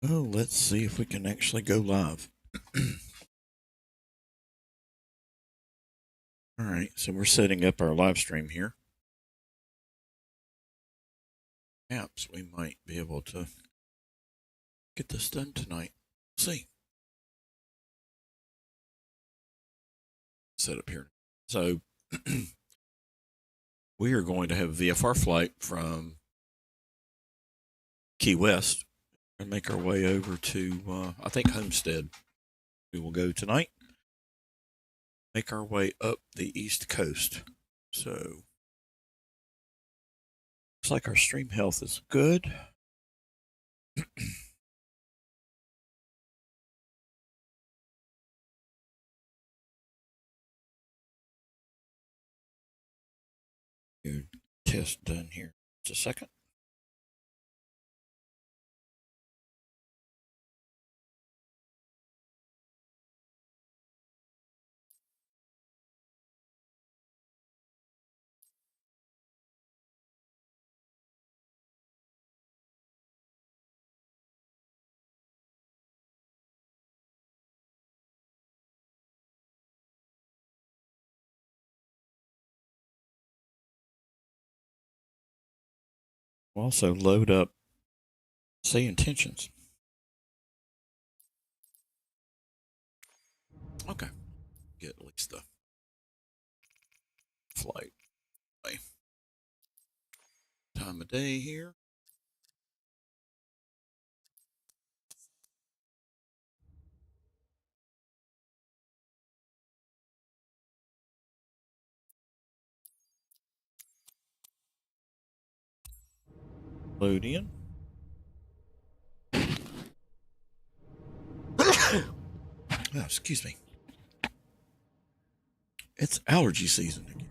Oh, let's see if we can actually go live. All right, so we're setting up our live stream here. Perhaps we might be able to get this done tonight. See. Set up here. So we are going to have a VFR flight from Key West and make our way over to, I think, Homestead. We will go tonight. Make our way up the East Coast. So looks like our stream health is good. Test done here. Just a second. We'll also load up Sayintentions. Okay. Get at least the flight. Time of day here. Load in. Oh, excuse me. It's allergy season again.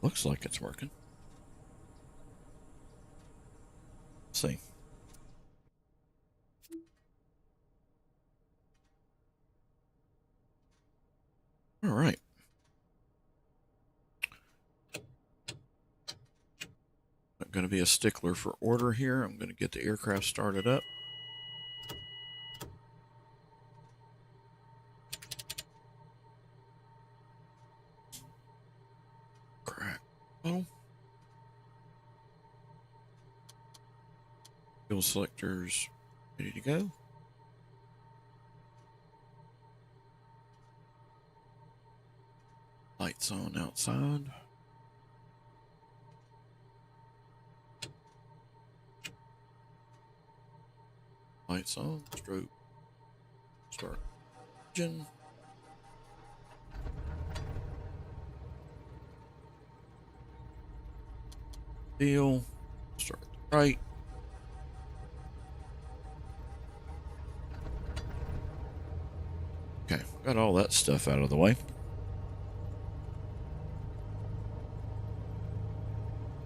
Looks like it's working. Let's see. All right. I'm going to be a stickler for order here. I'm going to get the aircraft started up. Crack. Oh. Fuel selectors ready to go. Lights on outside. Lights on. Strobe. Start engine. Deal. Start right. Okay, got all that stuff out of the way.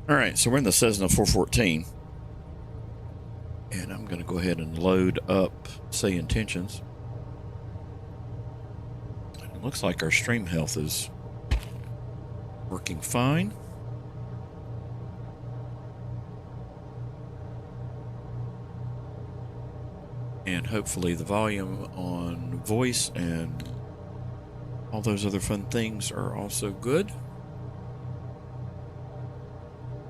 All right, so we're in the Cessna 414. And I'm going to go ahead and load up Sayintentions. It looks like our stream health is working fine. And hopefully the volume on voice and all those other fun things are also good.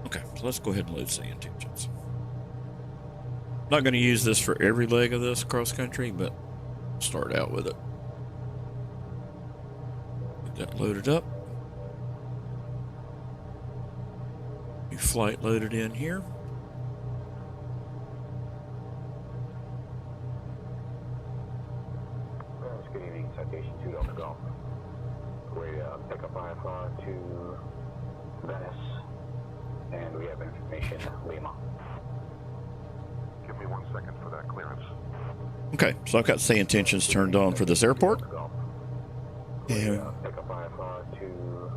Okay, so let's go ahead and load Sayintentions. I'm not going to use this for every leg of this cross country, but start out with it. Get that loaded up. New flight loaded in here. Good evening, Citation.To Golf. We pick up IFR to Venice, and we have information Lima. Give me 1 second for that clearance. Okay, so I've got Sayintentions turned on for this airport. Yeah. Pick up IFR to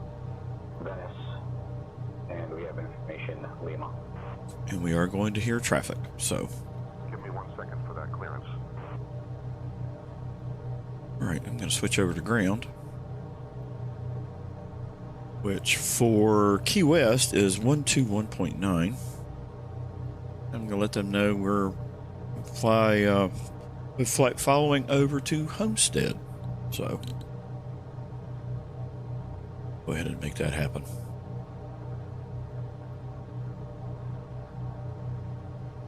Venice, and we have information Lima. And we are going to hear traffic, so. Give me 1 second for that clearance. All right, I'm going to switch over to ground. which for Key West is 121.9. I'm going to let them know we're flight following over to Homestead. So go ahead and make that happen.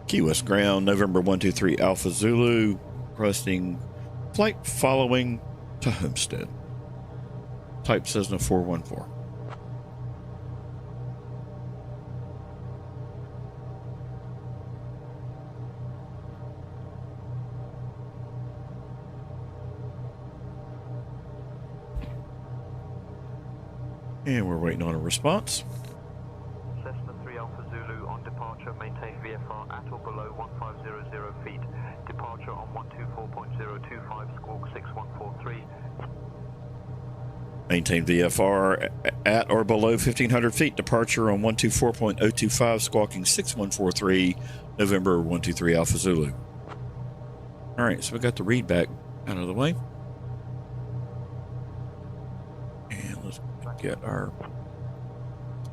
Key West ground, November 123 Alpha Zulu, requesting flight following to Homestead. Type Cessna 414. And we're waiting on a response. Cessna 3 Alpha Zulu on departure, maintain VFR at or below 1500 feet. Departure on 124.025, squawk 6143. Maintain VFR at or below 1,500 feet. Departure on 124.025, squawking 6143, November 123 Alpha Zulu. All right, so we got the read back out of the way. And let's get our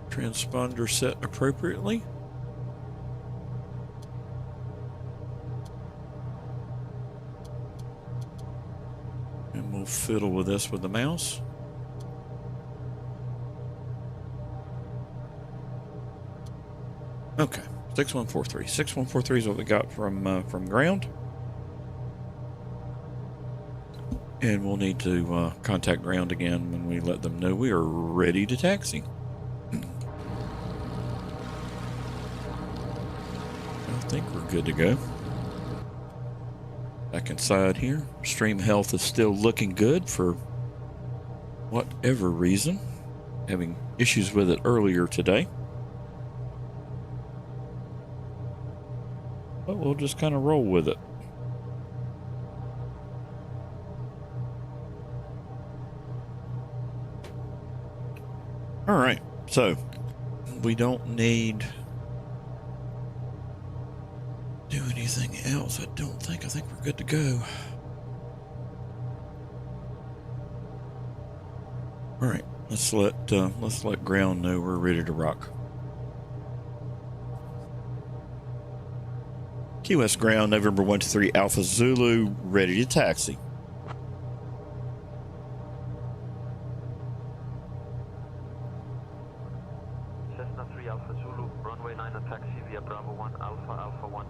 transponder set appropriately. And we'll fiddle with this with the mouse. Okay, 6143. 6143 is what we got from ground. And we'll need to contact ground again when we let them know we are ready to taxi. I think we're good to go. Back inside here. Stream health is still looking good for whatever reason. Having issues with it earlier today. But we'll just kind of roll with it. All right, so we don't need do anything else. I don't think. I think we're good to go. All right, let's let ground know we're ready to rock. Key West ground, November 123 Alpha Zulu, ready to taxi. Cessna 3 Alpha Zulu, runway 9 and taxi via Bravo 1 Alpha Alpha 1.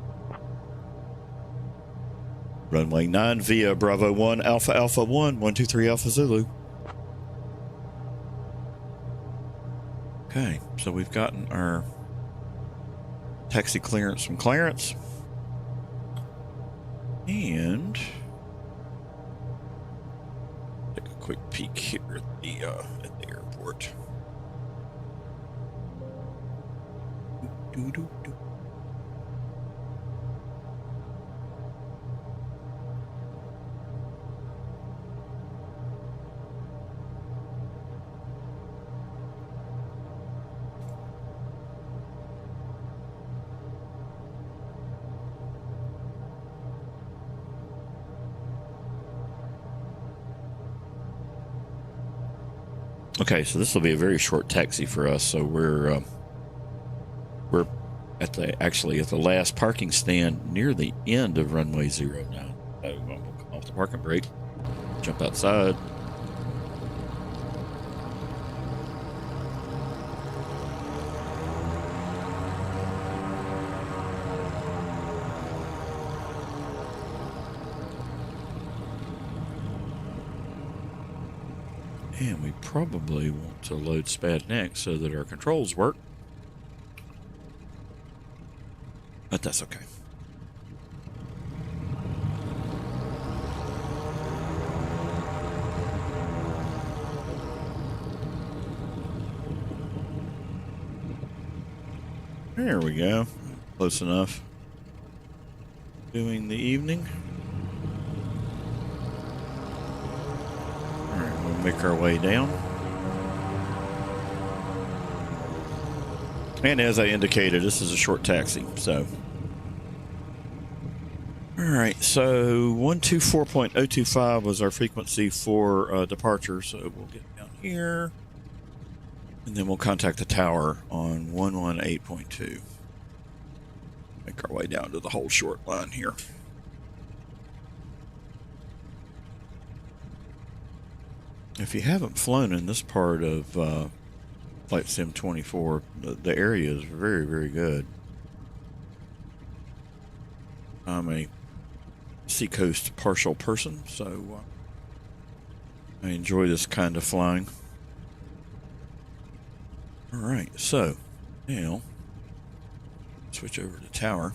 Runway 9 via Bravo 1 Alpha Alpha 1, 123 Alpha Zulu. Okay, so we've gotten our taxi clearance from Clarence. And take a quick peek here at the airport. Okay, so this will be a very short taxi for us. So we're at the last parking stand near the end of runway 09. So we'll come off the parking brake, jump outside. And we probably want to load SPAD next so that our controls work. But that's okay. There we go. Close enough. Doing the evening. All right, we'll make our way down. And as I indicated, this is a short taxi, so. All right, so 124.025 was our frequency for departure, so we'll get down here. And then we'll contact the tower on 118.2. Make our way down to the whole short line here. If you haven't flown in this part of Flightsim.24, the area is very, very good. I'm a seacoast partial person, so I enjoy this kind of flying. All right, so now switch over to tower.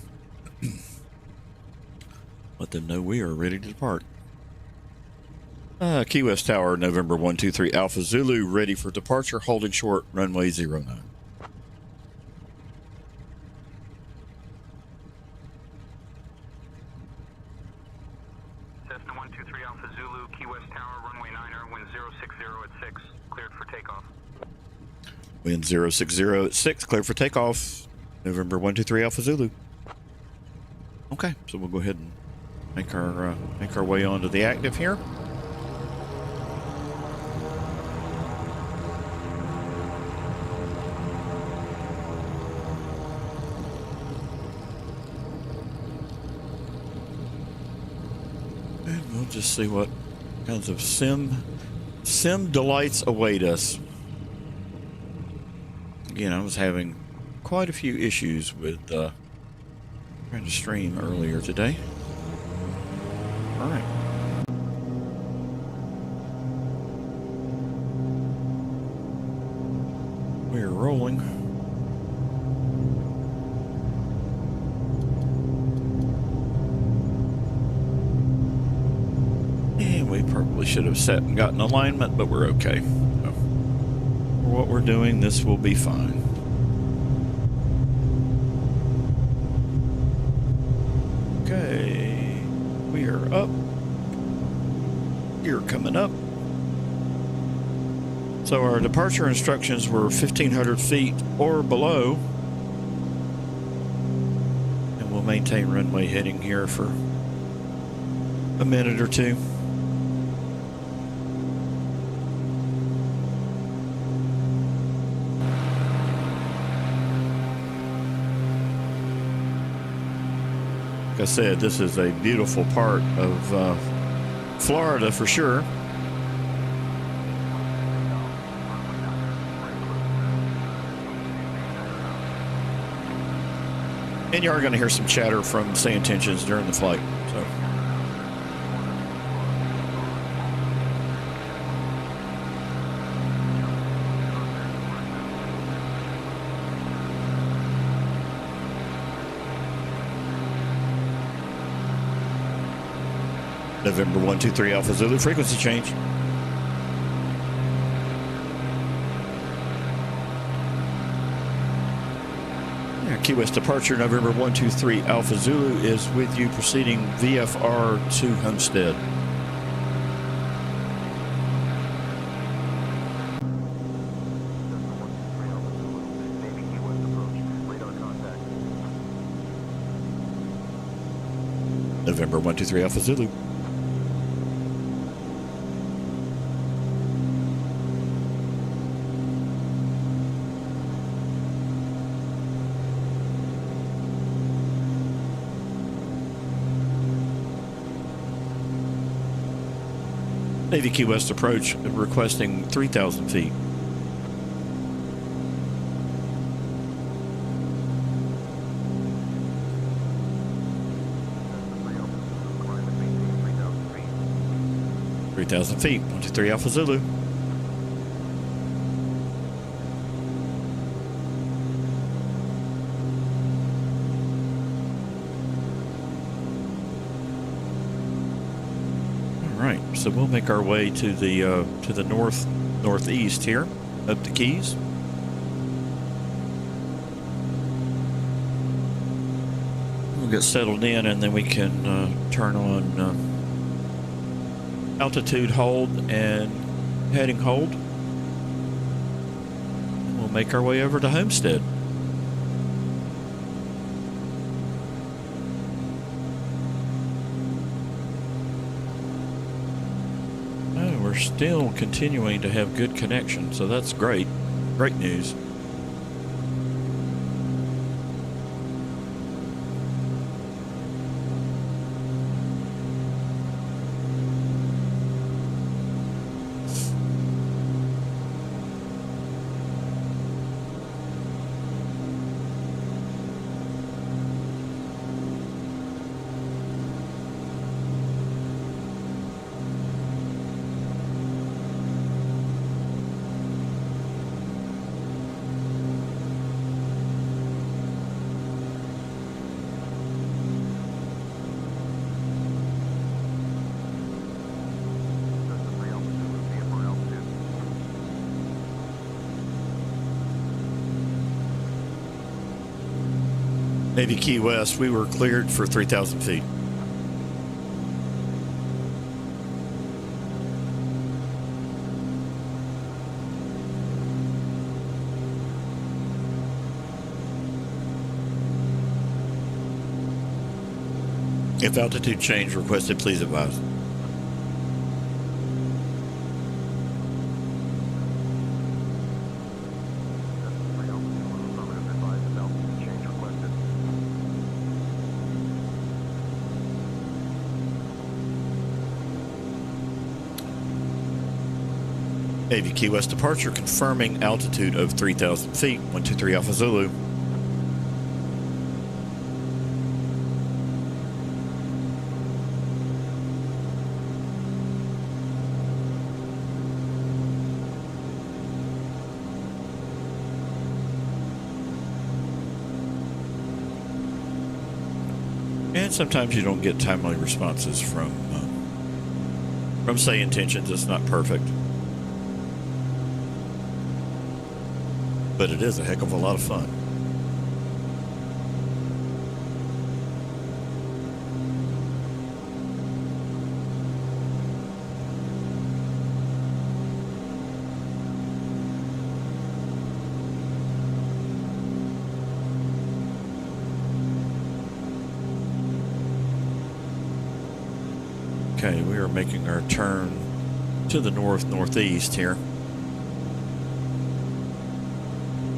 Let them know we are ready to depart. Key West Tower, November 123 Alpha Zulu, ready for departure, holding short, runway 09. Cessna 123 Alpha Zulu, Key West Tower, runway 9er, wind 060 at 6, cleared for takeoff. Wind 060 at 6, cleared for takeoff, November 123 Alpha Zulu. Okay, so we'll go ahead and make our way onto the active here. And we'll just see what kinds of sim delights await us. Again, I was having quite a few issues with trying to stream earlier today. All right. We're rolling. And we probably should have set and gotten alignment, but we're okay. So, for what we're doing, this will be fine. Okay, we are up. Gear coming up. So our departure instructions were 1,500 feet or below. And we'll maintain runway heading here for a minute or two. Like I said, this is a beautiful part of Florida for sure. And you are going to hear some chatter from Sayintentions during the flight. So. November 123 Alpha Zulu, frequency change. Key West departure, November 123 Alpha Zulu is with you, proceeding VFR to Homestead. November 123 Alpha Zulu. Navy Key West approach, requesting 3,000 feet. Thousand feet, 123 Alpha Zulu. All right, so we'll make our way to the northeast here, up the Keys. We'll get settled in, and then we can turn on altitude hold and heading hold. We'll make our way over to Homestead. Oh, we're still continuing to have good connection, so that's great. Great news. Navy Key West, we were cleared for 3,000 feet. If altitude change requested, please advise. Navy Key West departure confirming altitude of 3,000 feet. 123 Alpha Zulu. And sometimes you don't get timely responses from Sayintentions. It's not perfect. But it is a heck of a lot of fun. Okay, we are making our turn to the northeast here.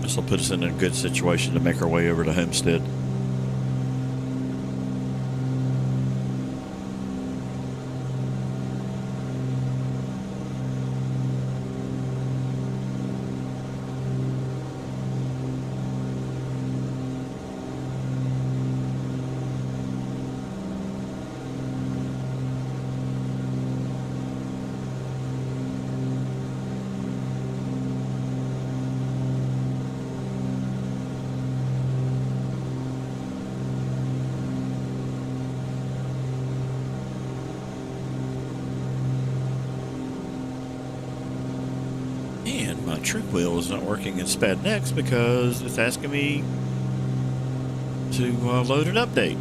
This will put us in a good situation to make our way over to Homestead. Trim wheel is not working in SPAD Next because it's asking me to load an update.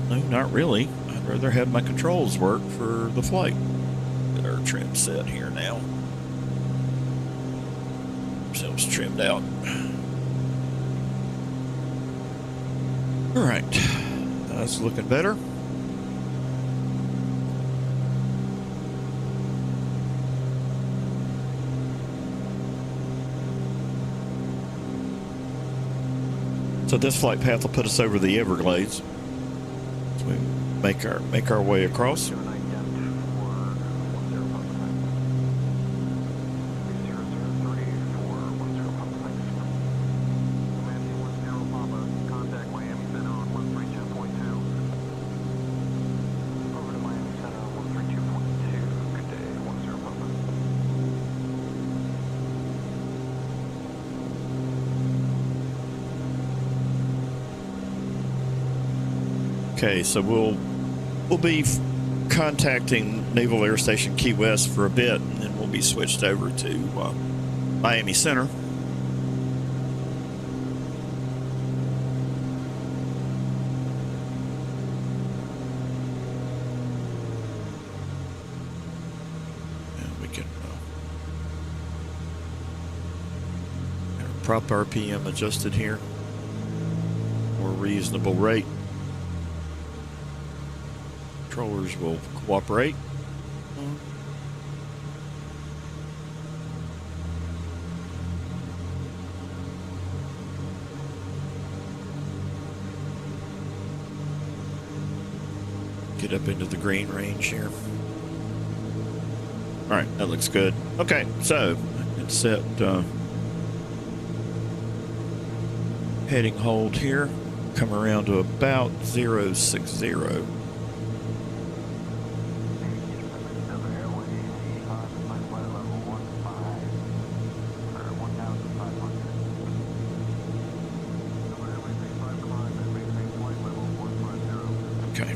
No, not really. I'd rather have my controls work for the flight. Get our trim set here now. Ourselves trimmed out. All right, that's looking better. So this flight path will put us over the Everglades. So we make our way across. Okay, so we'll be contacting Naval Air Station Key West for a bit, and then we'll be switched over to Miami Center. And we can prop RPM adjusted here, more reasonable rate. Controllers will cooperate. get up into the green range here. All right, that looks good. Okay, so it's set heading hold here. Come around to about 060. Okay.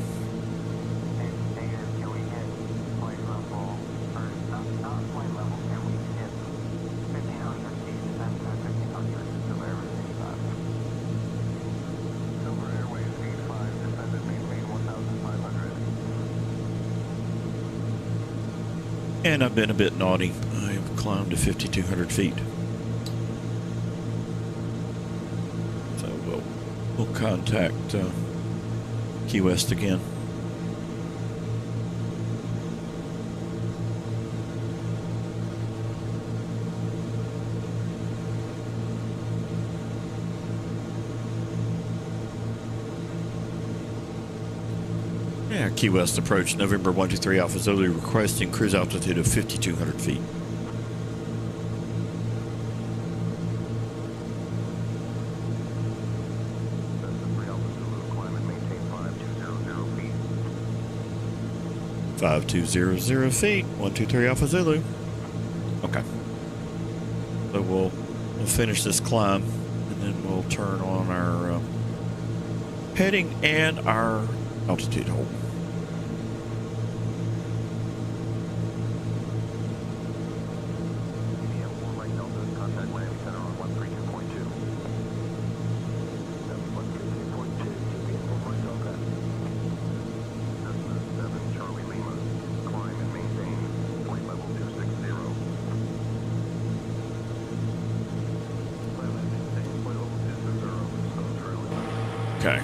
And I've been a bit naughty. I've climbed to 5,200 feet. So we'll contact Key West again. Yeah, Key West approach, November 123 Alpha Zulu, requesting cruise altitude of 5,200 feet. Climb and maintain 5200 feet. 5200 feet, 123 Alpha Zulu. Okay. So we'll finish this climb, and then we'll turn on our heading and our altitude hold. Okay.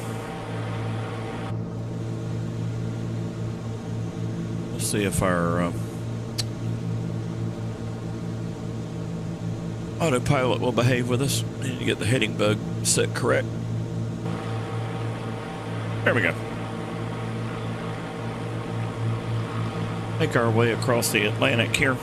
Let's see if our autopilot will behave with us. Need to get the heading bug set correct. There we go. Make our way across the Atlantic here.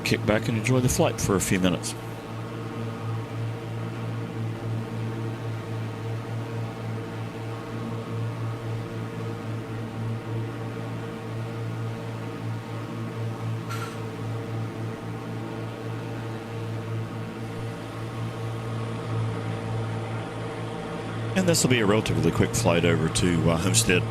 Kick back and enjoy the flight for a few minutes. And this will be a relatively quick flight over to Homestead.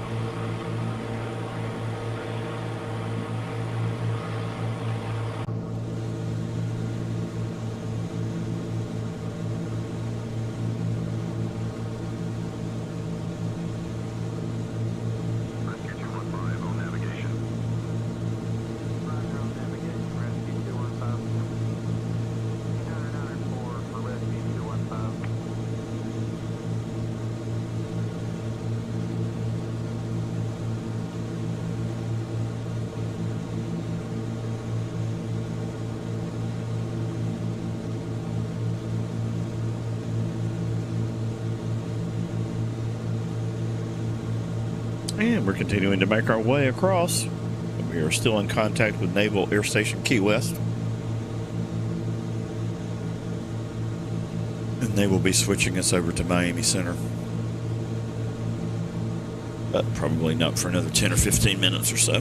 And we're continuing to make our way across. We are still in contact with Naval Air Station Key West. And they will be switching us over to Miami Center. But probably not for another 10 or 15 minutes or so.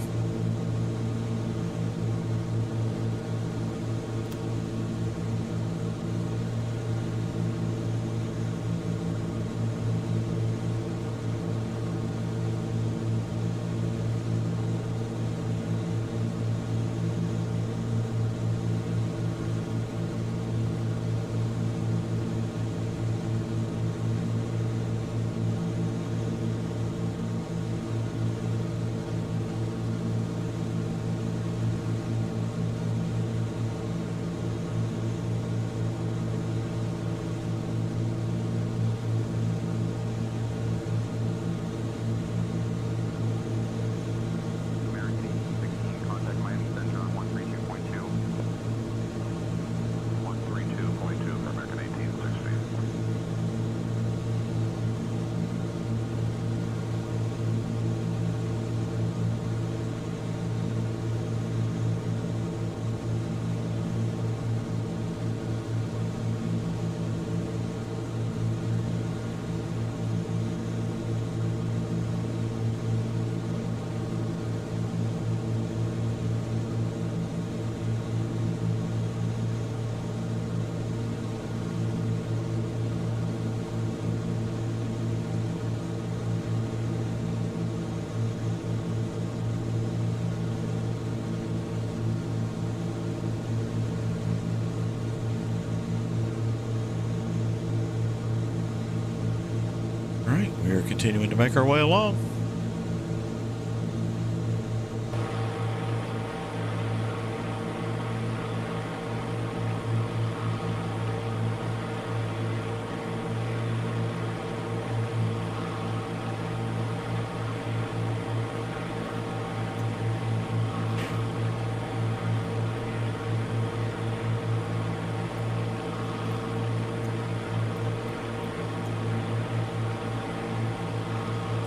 All right, we are continuing to make our way along.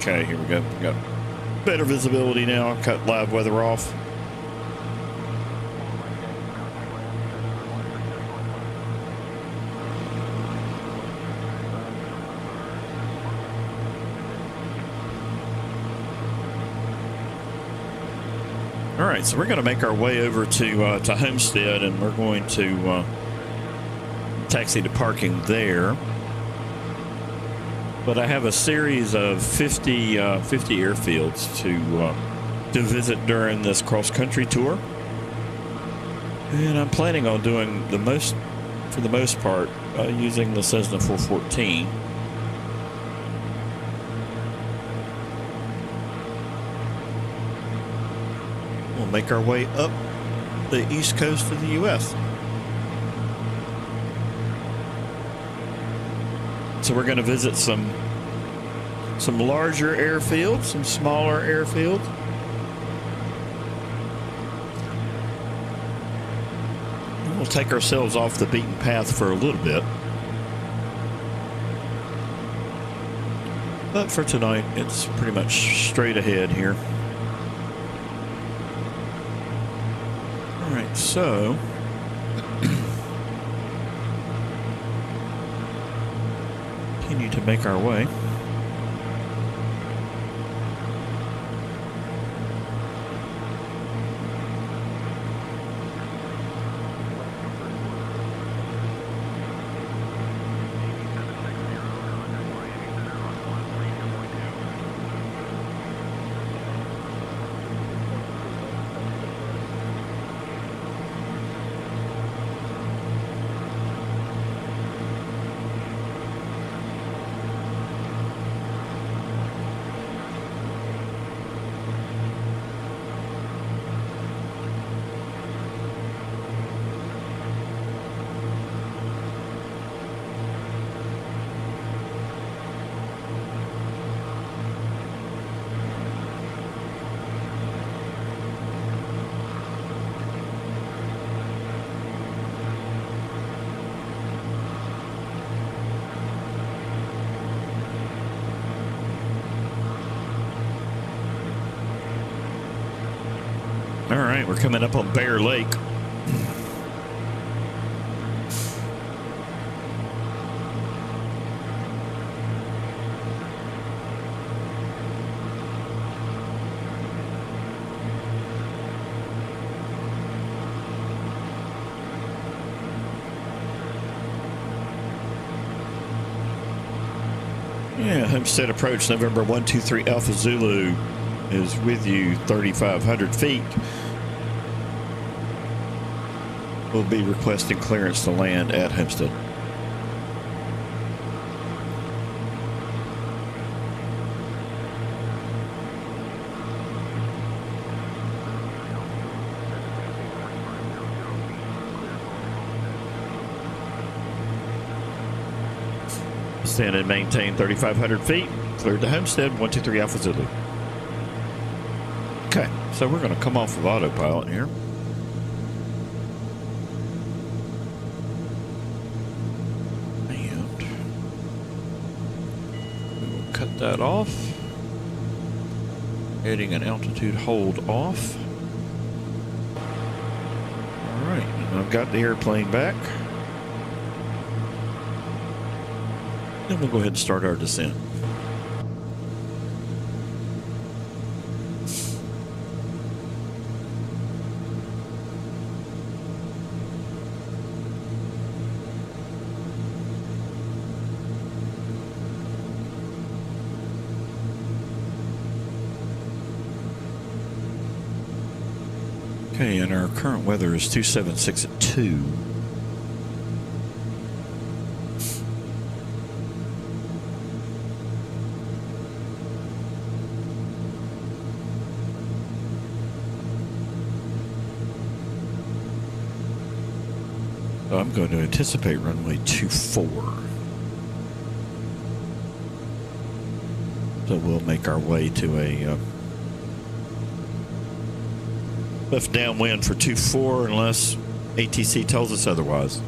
Okay, here we go. We got better visibility now. Cut live weather off. All right, so we're going to make our way over to Homestead, and we're going to taxi to parking there. But I have a series of 50 airfields to visit during this cross-country tour. And I'm planning on doing for the most part, using the Cessna 414. We'll make our way up the east coast of the U.S. So we're going to visit some larger airfields, some smaller airfields. And we'll take ourselves off the beaten path for a little bit. But for tonight, it's pretty much straight ahead here. All right, so continue to make our way. All right, we're coming up on Bear Lake. Yeah, Homestead approach November 123 Alpha Zulu is with you 3,500 feet. We'll be requesting clearance to land at Homestead. Stand and maintain 3,500 feet. Cleared to Homestead, 123 Alpha Zulu. Okay, so we're going to come off of autopilot here. And we will cut that off. Adding an altitude hold off. All right, and I've got the airplane back. Then we'll go ahead and start our descent. Okay, and our current weather is 276 at 2. So I'm going to anticipate runway 24. So we'll make our way to a lift downwind for 24 unless ATC tells us otherwise.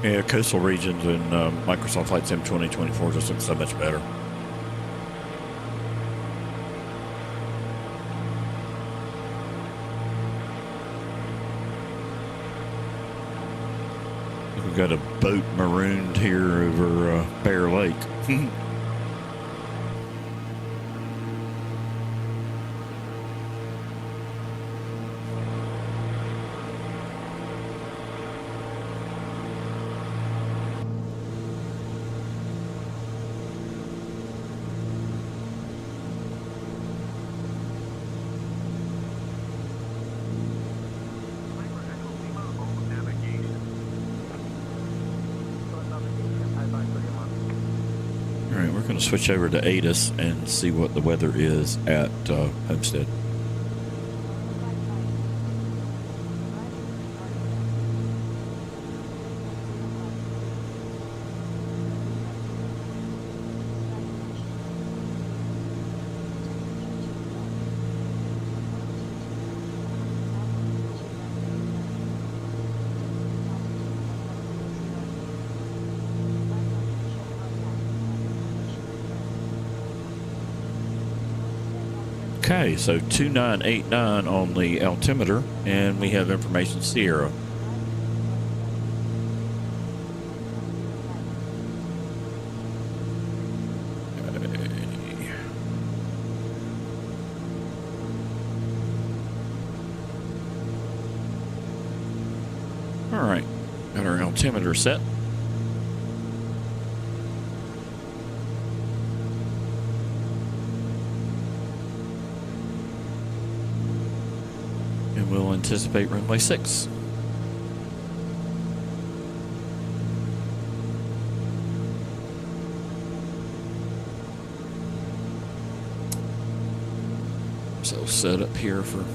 Yeah, coastal regions in Microsoft Flight Sim 2024 just looks so much better. We've got a boat marooned here over Bear Lake. Switch over to ATIS and see what the weather is at Homestead. Okay, so 2989 on the altimeter, and we have information Sierra. All right, got our altimeter set. We'll anticipate runway 6. So set up here for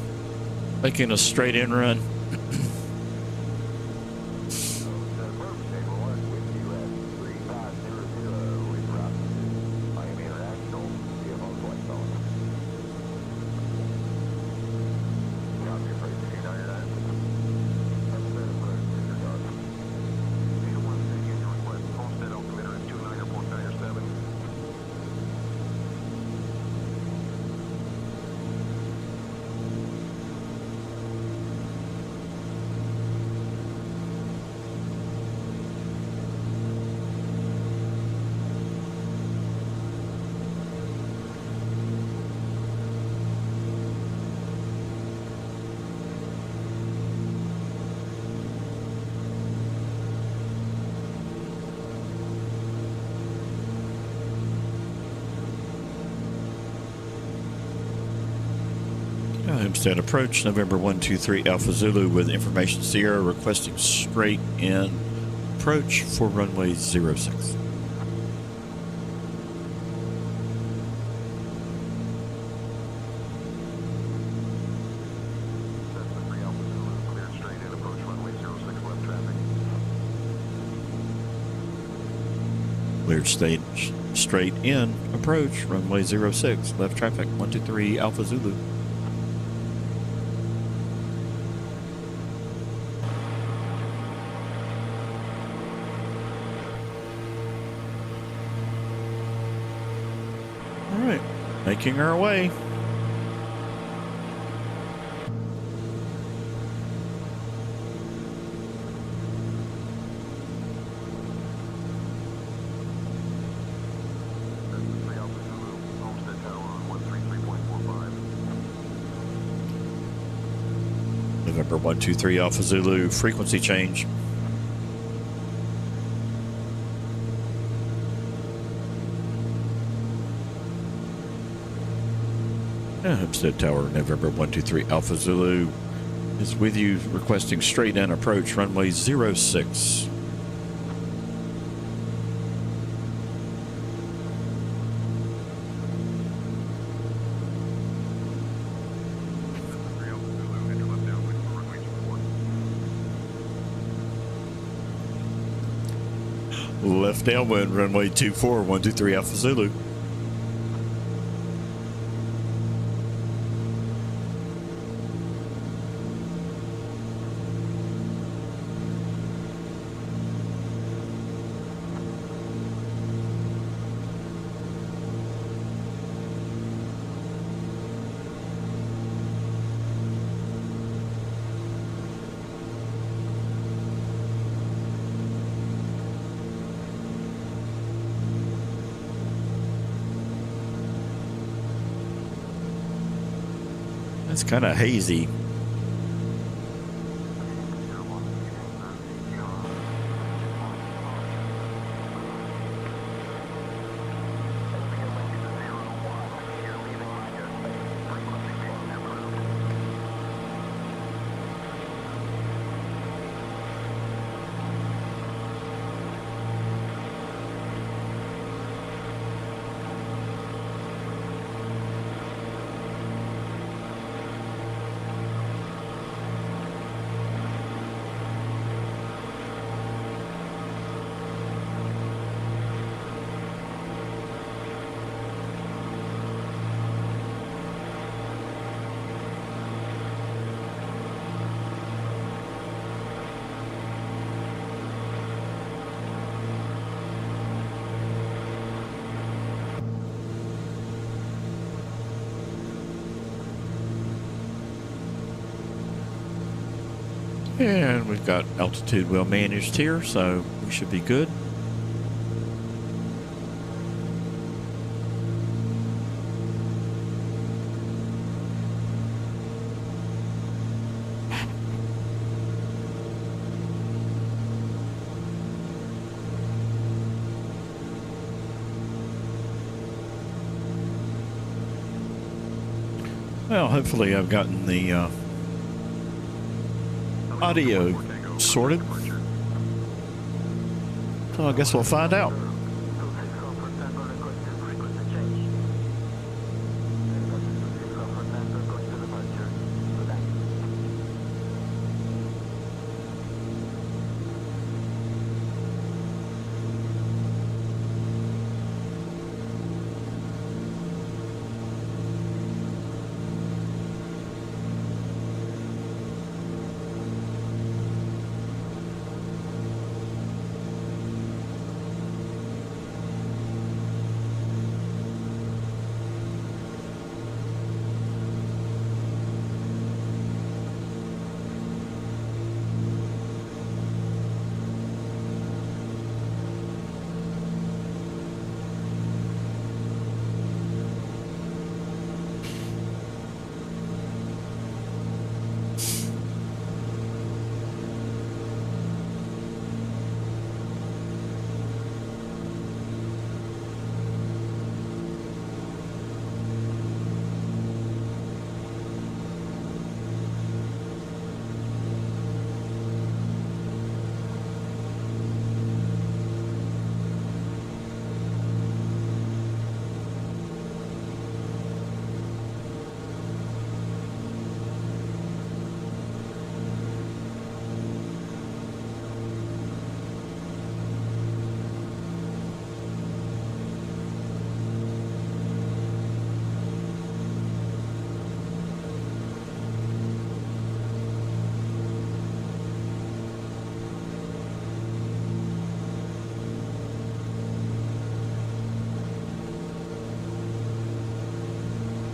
making a straight in run. Homestead approach, November 123 Alpha Zulu with information Sierra requesting straight in approach for runway 06. Cleared straight in approach, runway 06, left traffic, 123 Alpha Zulu. All right, making our way. November 123 Alpha Zulu, frequency change. Homestead Tower, November 123 Alpha Zulu is with you, requesting straight in approach, runway 06. Left downwind, runway 24, 123 Alpha Zulu. It's kind of hazy. And we've got altitude well managed here, so we should be good. Well, hopefully I've gotten the audio sorted. So I guess we'll find out.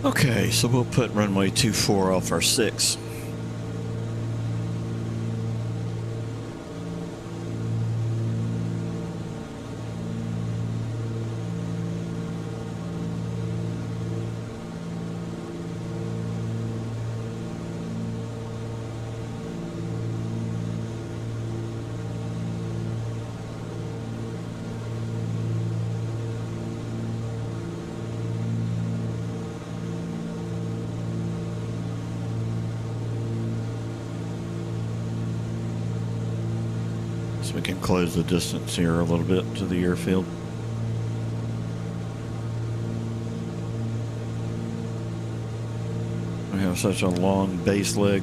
Okay, so we'll put runway 24 off our 6. So we can close the distance here a little bit to the airfield. We have such a long base leg.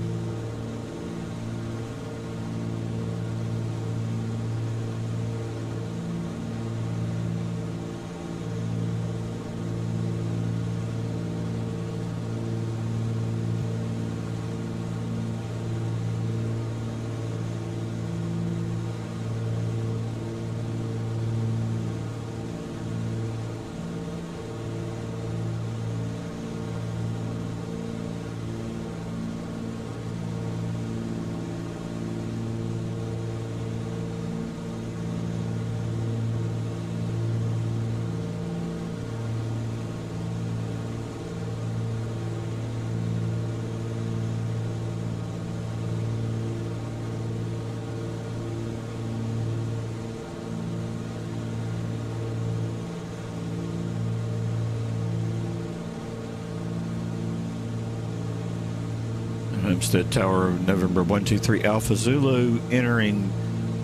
Homestead Tower, November 123 Alpha Zulu, entering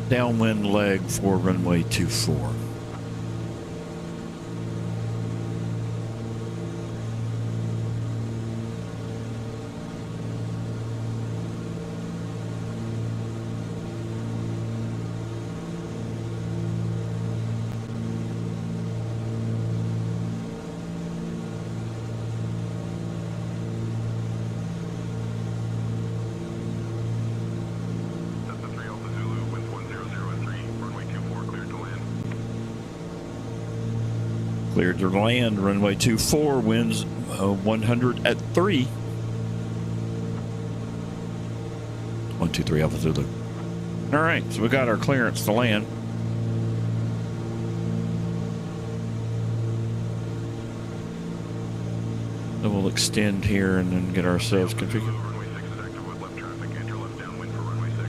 downwind leg for runway 24. Cleared to land, runway 24, winds 100 at 3. 123 Alpha Zulu. All right, so we got our clearance to land. Then we'll extend here and then get ourselves configured. Runway 6 is active with left traffic. Enter left downwind for runway 6.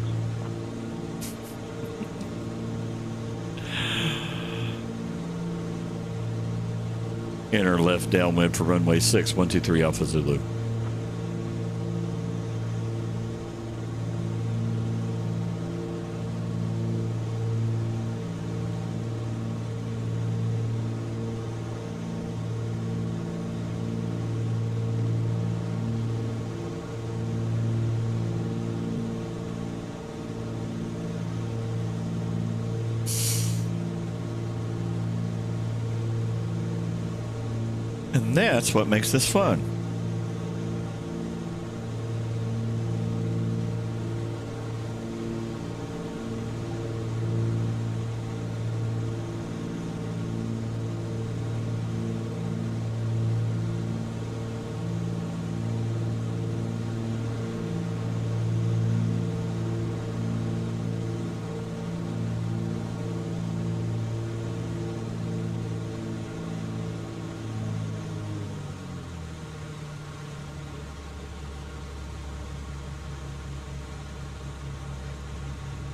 Enter left downwind for runway 6, 123 Alpha Zulu. And that's what makes this fun.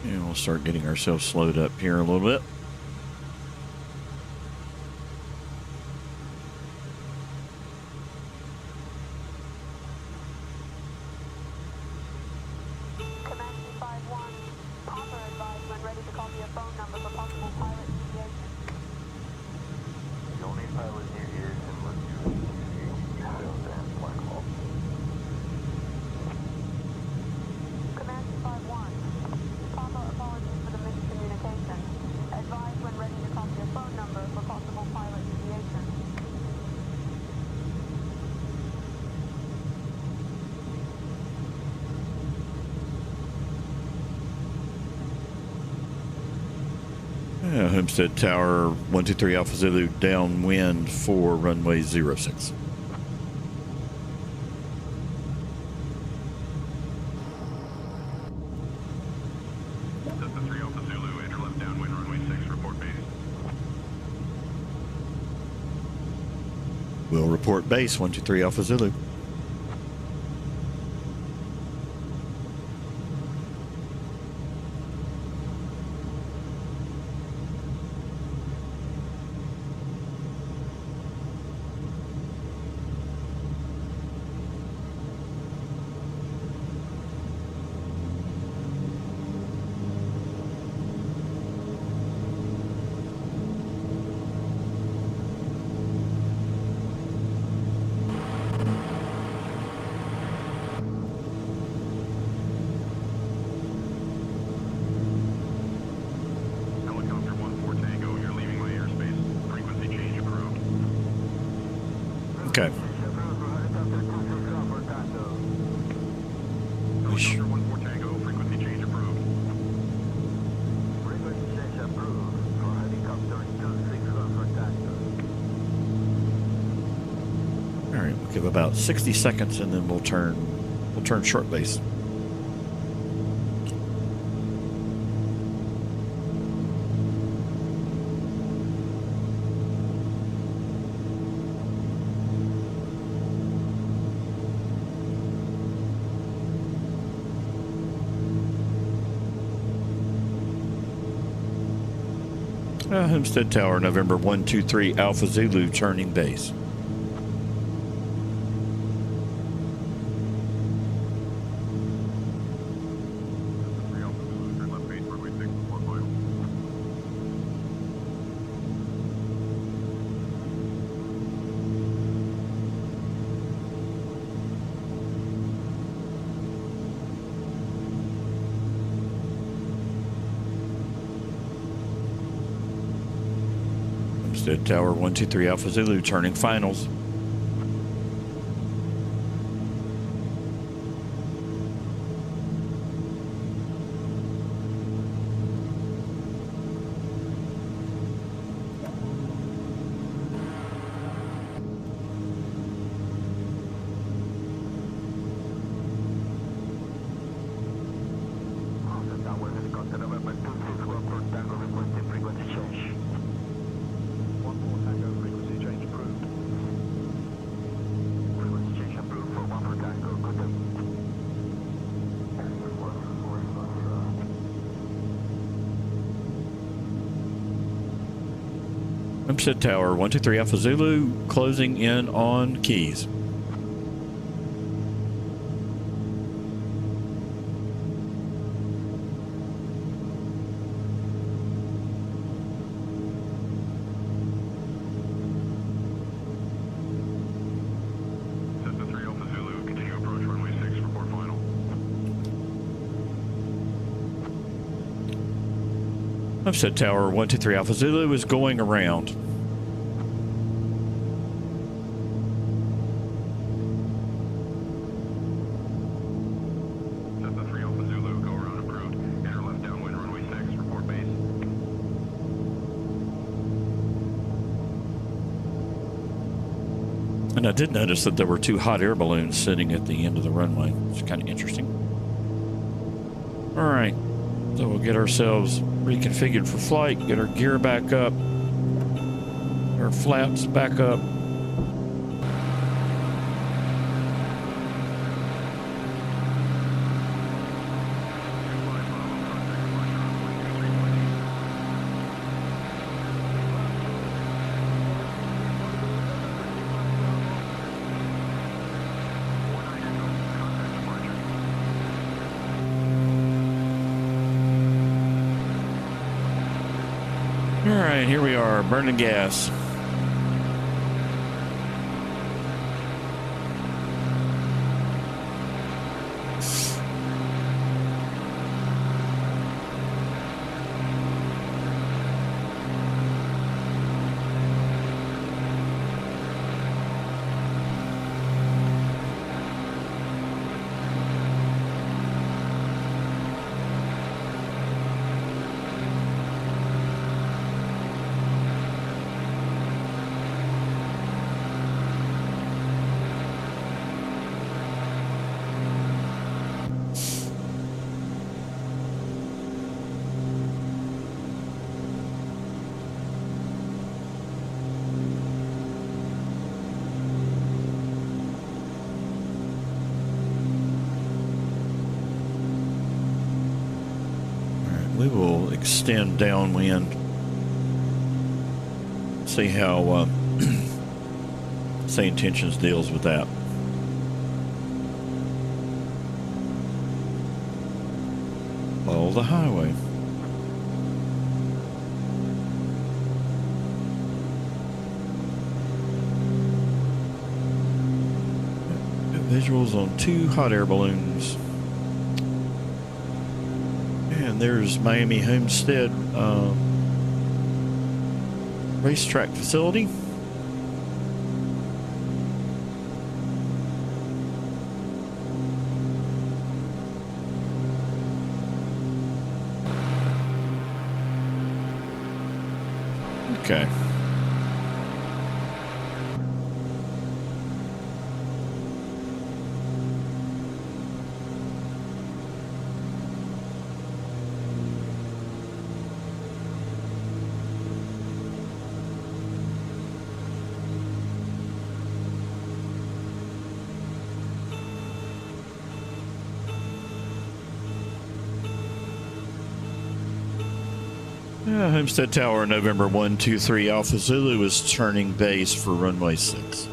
And we'll start getting ourselves slowed up here a little bit. Command 251, Papa advised when ready to copy your phone number for possible pilot deviation. The only pilot near here can look to and flag hall. Command 251, Papa apologies for the miscommunication. Advise when ready to copy your phone number for possible pilot deviation. Homestead Tower, 123 Alpha Zulu, downwind for runway 06. Cessna 3 Alpha Zulu, enter left downwind runway 6, report base. We'll report base 123 Alpha Zulu. Helicopter 14 Tango, you're leaving my airspace. Frequency change approved. Okay. Helicopter 14 Tango, frequency change approved. Frequency change approved for helicopter 261 for Tango. All right, we'll give about 60 seconds and then we'll turn short base. Homestead Tower, November 123 Alpha Zulu, turning base. Cessna 3 Alpha Zulu, turn left base, runway 6, report final. Homestead Tower, 123 Alpha Zulu, turning finals. Homestead Tower, helicopter November 261 for Tango, requesting frequency change. 14 Tango, frequency change approved. Frequency change approved for 14 Tango, good day. Homestead Tower, 123 Alpha Zulu, closing in on Keys. Cessna 3 Alpha Zulu, continue approach runway 6, report final. Homestead Tower, 123 Alpha Zulu is going around. Cessna 3 Alpha Zulu, go around approved. Enter left downwind runway 6, report base. And I did notice that there were two hot air balloons sitting at the end of the runway. It's kind of interesting. All right, so we'll get ourselves reconfigured for flight, get our gear back up, our flaps back up. All right, here we are, burning gas. We will extend downwind. See how Sayintentions deals with that. Follow the highway. Visuals on 2 hot air balloons. And there's Miami Homestead racetrack facility. Okay. Homestead Tower, November 123 Alpha Zulu is turning base for runway 6.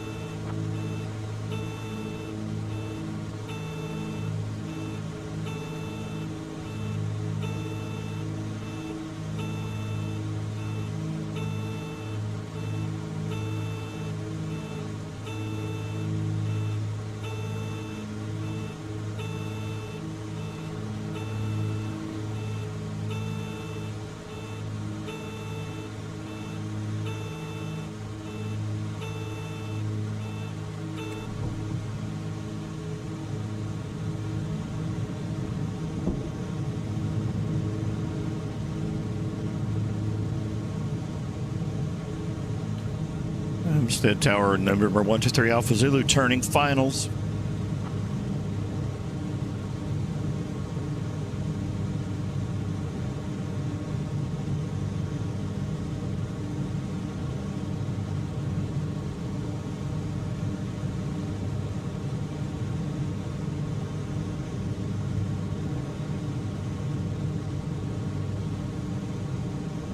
Homestead Tower, November 123 Alpha Zulu, turning finals.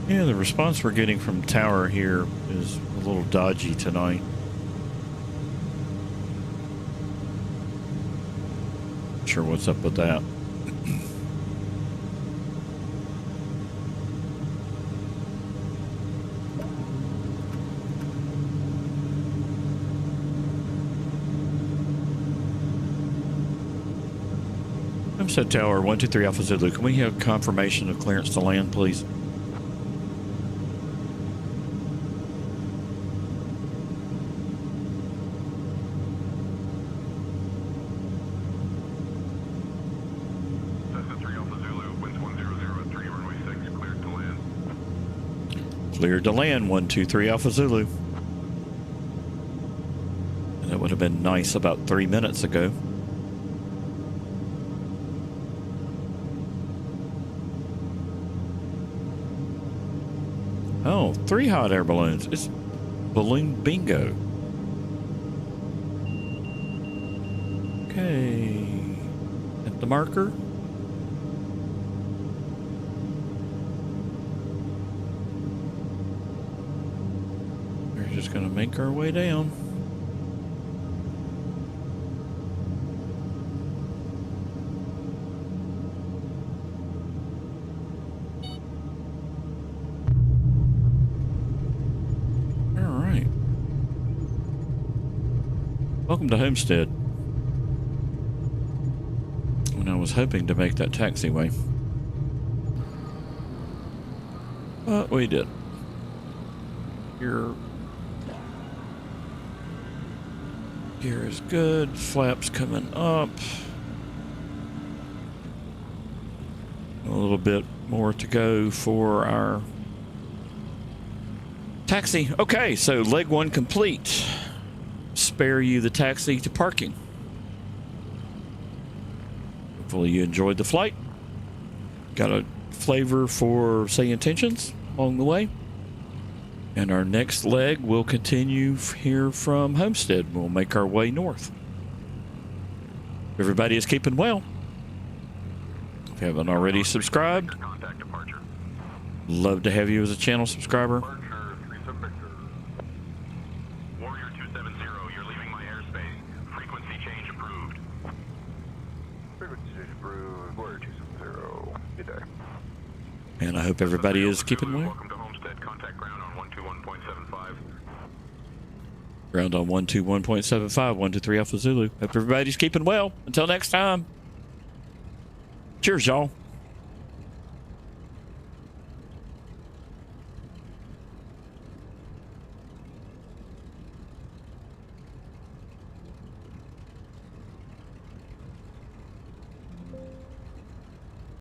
Yeah, the response we're getting from Tower here is a little dodgy tonight. Not sure what's up with that. Homestead Tower, 123 Alpha Zulu. Can we have confirmation of clearance to land, please? Cleared to land, 123 Alpha Zulu. And that would have been nice about 3 minutes ago. Oh, 3 hot air balloons. It's balloon bingo. Okay. At the marker. Just gonna make our way down. All right. Welcome to Homestead. When I was hoping to make that taxiway, but we did. Here. Gear is good. Flaps coming up. A little bit more to go for our taxi. Okay, so leg 1 complete. Spare you the taxi to parking. Hopefully you enjoyed the flight. Got a flavor for Sayintentions along the way. And our next leg will continue here from Homestead. We'll make our way north. Everybody is keeping well. you haven't already subscribed, Contact departure. love to have you as a channel subscriber. Departure 37 Victor. Warrior 270, you're leaving my airspace. Frequency change approved. Frequency change approved. Warrior 270. Good day. And I hope everybody is keeping well. Welcome to Homestead. Contact ground on 121.75. Ground on 121.75, 123 Alpha Zulu. Hope everybody's keeping well. Until next time. Cheers, y'all.